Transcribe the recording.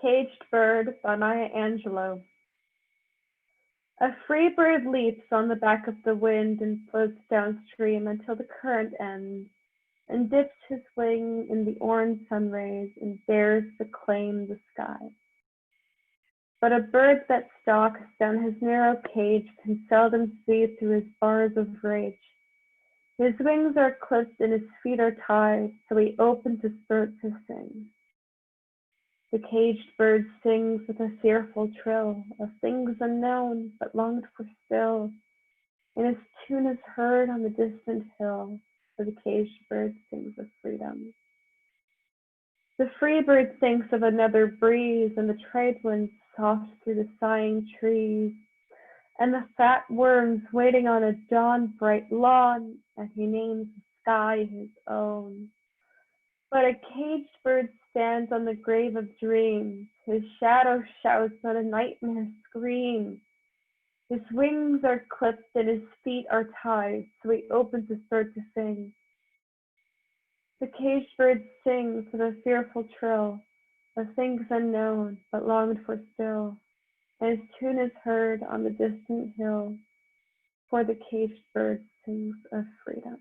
Caged Bird by Maya Angelou. A free bird leaps on the back of the wind and floats downstream until the current ends, and dips his wing in the orange sun rays and dares to claim the sky. But a bird that stalks down his narrow cage can seldom see through his bars of rage. His wings are clipped and his feet are tied, so he opens his throat to sing. The caged bird sings with a fearful trill of things unknown but longed for still, and his tune is heard on the distant hill, for the caged bird sings of freedom. The free bird thinks of another breeze, and the trade winds soft through the sighing trees, and the fat worms waiting on a dawn-bright lawn, and he names the sky his own. But a caged bird stands on the grave of dreams, his shadow shouts on a nightmare scream. His wings are clipped and his feet are tied, so he opens his throat to sing. The caged bird sings with a fearful trill of things unknown but longed for still, and his tune is heard on the distant hill, for the caged bird sings of freedom.